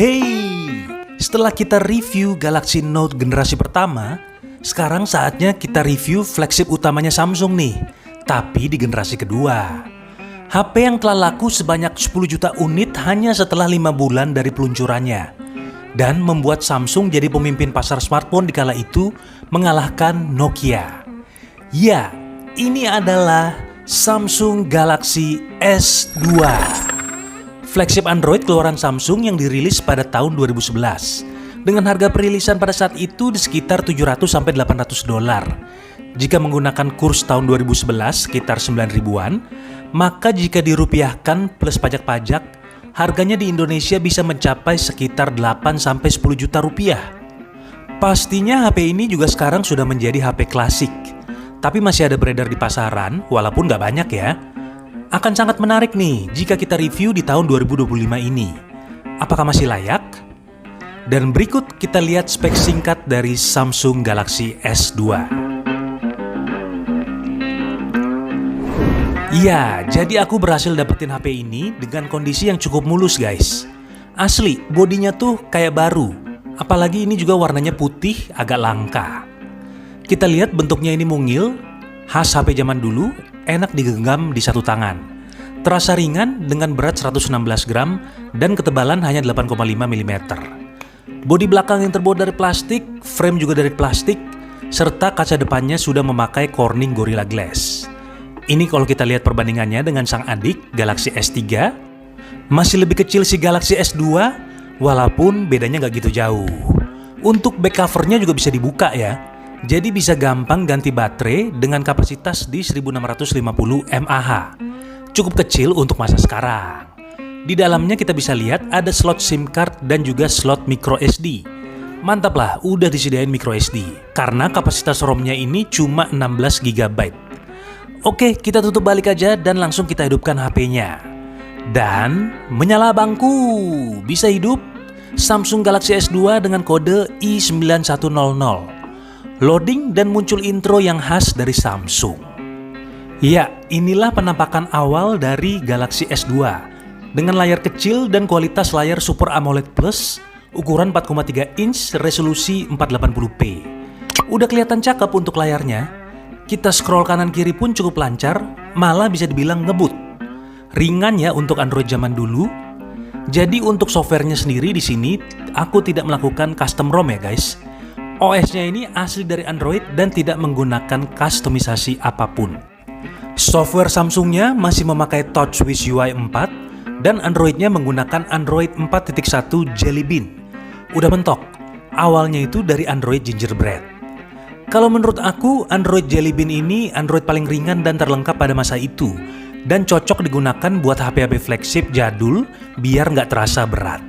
Hey, setelah kita review Galaxy Note generasi pertama, sekarang saatnya kita review flagship utamanya Samsung nih, tapi di generasi kedua. HP yang telah laku sebanyak 10 juta unit hanya setelah 5 bulan dari peluncurannya, dan membuat Samsung jadi pemimpin pasar smartphone di kala itu, mengalahkan Nokia. Ya, ini adalah Samsung Galaxy S2. Flagship Android keluaran Samsung yang dirilis pada tahun 2011 dengan harga perilisan pada saat itu di sekitar 700-800 dolar. Jika menggunakan kurs tahun 2011 sekitar 9 ribuan, maka jika dirupiahkan plus pajak-pajak, harganya di Indonesia bisa mencapai sekitar 8-10 juta rupiah. Pastinya HP ini juga sekarang sudah menjadi HP klasik, tapi masih ada beredar di pasaran walaupun nggak banyak ya. Akan sangat menarik nih jika kita review di tahun 2025 ini. Apakah masih layak? Dan berikut kita lihat spek singkat dari Samsung Galaxy S2. Ya, jadi aku berhasil dapetin HP ini dengan kondisi yang cukup mulus guys. Asli, bodinya tuh kayak baru. Apalagi ini juga warnanya putih, agak langka. Kita lihat bentuknya ini mungil, khas HP zaman dulu, enak digenggam di satu tangan. Terasa ringan dengan berat 116 gram dan ketebalan hanya 8,5 mm. Bodi belakang yang terbuat dari plastik, frame juga dari plastik, serta kaca depannya sudah memakai Corning Gorilla Glass. Ini kalau kita lihat perbandingannya dengan sang adik Galaxy S3, masih lebih kecil si Galaxy S2, walaupun bedanya nggak gitu jauh. Untuk back covernya juga bisa dibuka ya. Jadi bisa gampang ganti baterai dengan kapasitas di 1650 mAh. Cukup kecil untuk masa sekarang. Di dalamnya kita bisa lihat ada slot SIM card dan juga slot micro SD. Mantap lah, udah disediain micro SD. Karena kapasitas ROM-nya ini cuma 16 GB. Oke, kita tutup balik aja dan langsung kita hidupkan HP-nya. Dan menyala bangku, bisa hidup Samsung Galaxy S2 dengan kode I9100. Loading dan muncul intro yang khas dari Samsung. Ya, inilah penampakan awal dari Galaxy S2 dengan layar kecil dan kualitas layar Super AMOLED Plus ukuran 4,3 inch resolusi 480p. Udah kelihatan cakep untuk layarnya. Kita scroll kanan kiri pun cukup lancar, malah bisa dibilang ngebut. Ringan ya untuk Android zaman dulu. Jadi untuk softwarenya sendiri di sini aku tidak melakukan custom ROM ya guys. OS-nya ini asli dari Android dan tidak menggunakan kustomisasi apapun. Software Samsungnya masih memakai TouchWiz UI 4 dan Androidnya menggunakan Android 4.1 Jelly Bean. Udah mentok, awalnya itu dari Android Gingerbread. Kalau menurut aku, Android Jelly Bean ini Android paling ringan dan terlengkap pada masa itu dan cocok digunakan buat HP-HP flagship jadul biar nggak terasa berat.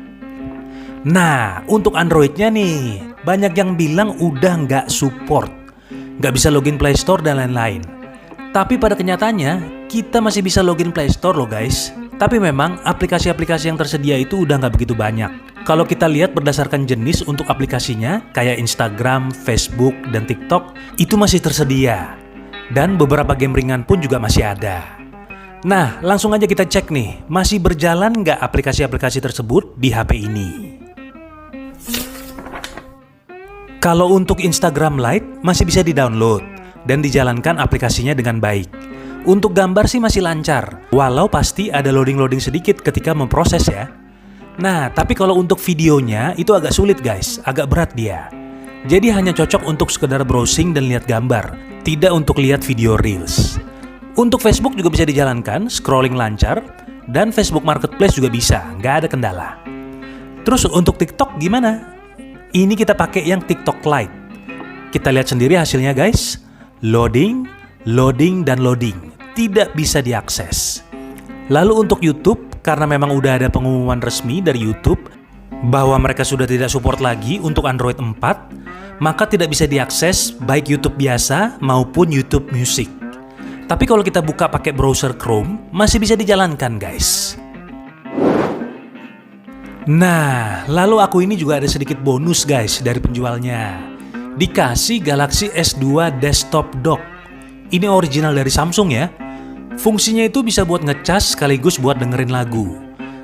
Nah, untuk Androidnya nih, banyak yang bilang udah nggak support, nggak bisa login Play Store dan lain-lain. Tapi pada kenyataannya, kita masih bisa login Play Store loh guys. Tapi memang aplikasi-aplikasi yang tersedia itu udah nggak begitu banyak. Kalau kita lihat berdasarkan jenis untuk aplikasinya, kayak Instagram, Facebook, dan TikTok, itu masih tersedia. Dan beberapa game ringan pun juga masih ada. Nah, langsung aja kita cek nih, masih berjalan nggak aplikasi-aplikasi tersebut di HP ini. Kalau untuk Instagram Lite masih bisa di-download dan dijalankan aplikasinya dengan baik. Untuk gambar sih masih lancar, walau pasti ada loading-loading sedikit ketika memproses ya. Nah, tapi kalau untuk videonya itu agak sulit guys, agak berat dia. Jadi hanya cocok untuk sekedar browsing dan lihat gambar, tidak untuk lihat video Reels. Untuk Facebook juga bisa dijalankan, scrolling lancar, dan Facebook Marketplace juga bisa, nggak ada kendala. Terus untuk TikTok gimana? Ini kita pakai yang TikTok Lite. Kita lihat sendiri hasilnya guys. Loading, loading, dan loading. Tidak bisa diakses. Lalu untuk YouTube, karena memang udah ada pengumuman resmi dari YouTube bahwa mereka sudah tidak support lagi untuk Android 4, maka tidak bisa diakses baik YouTube biasa maupun YouTube Music. Tapi kalau kita buka pakai browser Chrome, masih bisa dijalankan guys. Nah, lalu aku ini juga ada sedikit bonus guys dari penjualnya. Dikasih Galaxy S2 Desktop Dock. Ini original dari Samsung ya. Fungsinya itu bisa buat ngecas sekaligus buat dengerin lagu.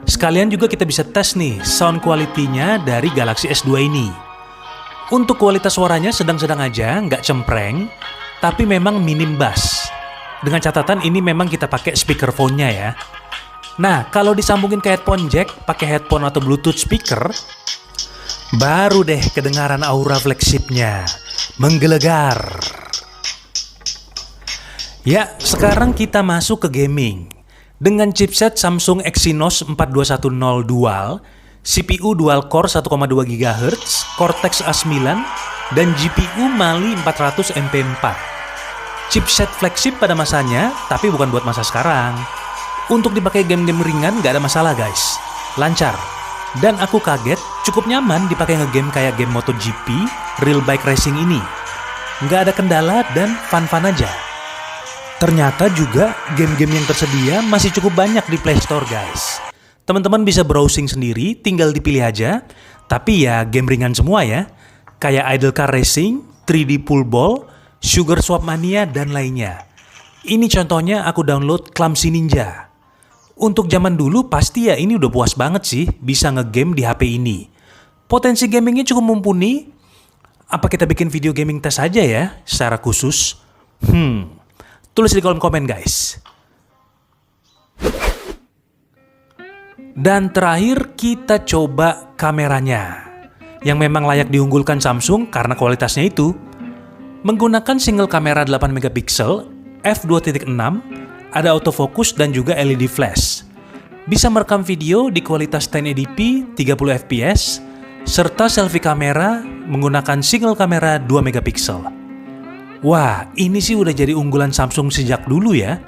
Sekalian juga kita bisa tes nih sound quality-nya dari Galaxy S2 ini. Untuk kualitas suaranya sedang-sedang aja, nggak cempreng, tapi memang minim bass. Dengan catatan ini memang kita pakai speakerphone-nya ya. Nah, kalau disambungin ke headphone jack, pakai headphone atau Bluetooth speaker, baru deh kedengaran aura flagship-nya menggelegar. Ya, sekarang kita masuk ke gaming. Dengan chipset Samsung Exynos 4210 Dual, CPU dual core 1,2 GHz, Cortex A9, dan GPU Mali 400 MP4. Chipset flagship pada masanya, tapi bukan buat masa sekarang. Untuk dipakai game-game ringan gak ada masalah guys, lancar. Dan aku kaget, cukup nyaman dipakai ngegame kayak game MotoGP, Real Bike Racing ini. Gak ada kendala dan fun-fun aja. Ternyata juga game-game yang tersedia masih cukup banyak di Play Store guys. Teman-teman bisa browsing sendiri, tinggal dipilih aja. Tapi ya game ringan semua ya. Kayak Idle Car Racing, 3D Pool Ball, Sugar Swap Mania, dan lainnya. Ini contohnya aku download Clumsy Ninja. Untuk zaman dulu pasti ya ini udah puas banget sih bisa ngegame di HP ini. Potensi gamingnya cukup mumpuni. Apa kita bikin video gaming test aja ya secara khusus? Tulis di kolom komen guys. Dan terakhir kita coba kameranya. Yang memang layak diunggulkan Samsung karena kualitasnya itu. Menggunakan single kamera 8 MP, f2.6, ada autofocus dan juga LED flash. Bisa merekam video di kualitas 1080p 30 fps, serta selfie kamera menggunakan single kamera 2 MP. Wah, ini sih udah jadi unggulan Samsung sejak dulu ya.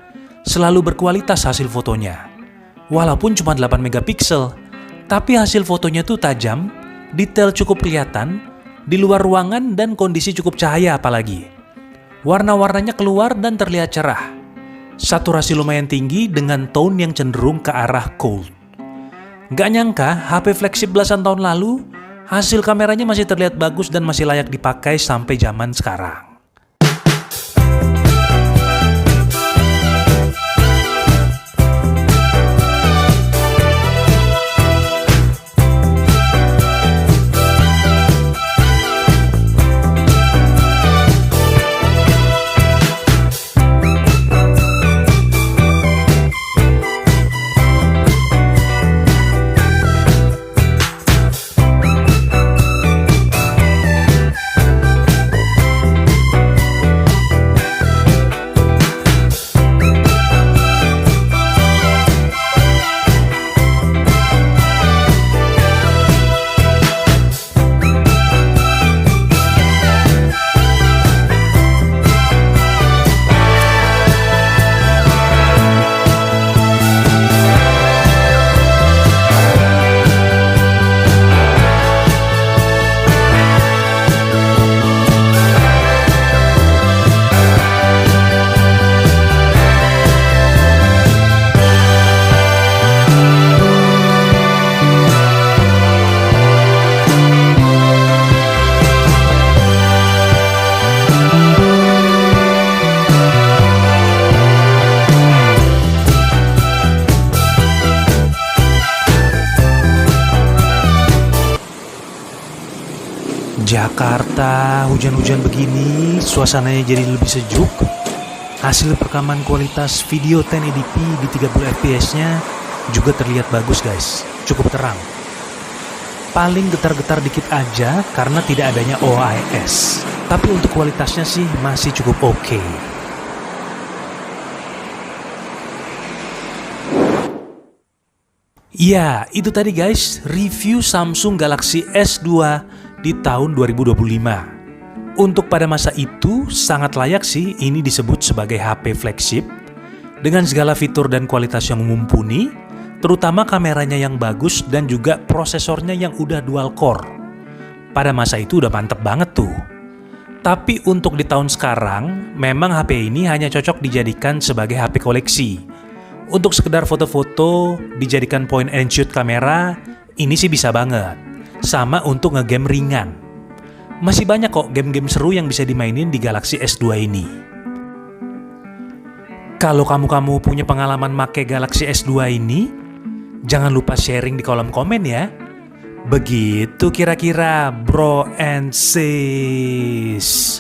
Selalu berkualitas hasil fotonya. Walaupun cuma 8 MP, tapi hasil fotonya tuh tajam, detail cukup kelihatan, di luar ruangan dan kondisi cukup cahaya apalagi. Warna-warnanya keluar dan terlihat cerah. Saturasi lumayan tinggi dengan tone yang cenderung ke arah gold. Gak nyangka, HP flagship belasan tahun lalu, hasil kameranya masih terlihat bagus dan masih layak dipakai sampai zaman sekarang. Jakarta, hujan-hujan begini, suasananya jadi lebih sejuk. Hasil perekaman kualitas video 1080p di 30 fps-nya juga terlihat bagus guys, cukup terang. Paling getar-getar dikit aja karena tidak adanya OIS. Tapi untuk kualitasnya sih masih cukup oke. Ya, itu tadi guys, review Samsung Galaxy S2 di tahun 2025. Untuk pada masa itu, sangat layak sih ini disebut sebagai HP flagship. Dengan segala fitur dan kualitas yang mumpuni, terutama kameranya yang bagus dan juga prosesornya yang udah dual core. Pada masa itu udah mantep banget tuh. Tapi untuk di tahun sekarang, memang HP ini hanya cocok dijadikan sebagai HP koleksi. Untuk sekedar foto-foto, dijadikan point and shoot kamera, ini sih bisa banget. Sama untuk ngegame ringan. Masih banyak kok game-game seru yang bisa dimainin di Galaxy S2 ini. Kalau kamu punya pengalaman make Galaxy S2 ini, Jangan lupa sharing di kolom komen ya. Begitu kira-kira bro and sis.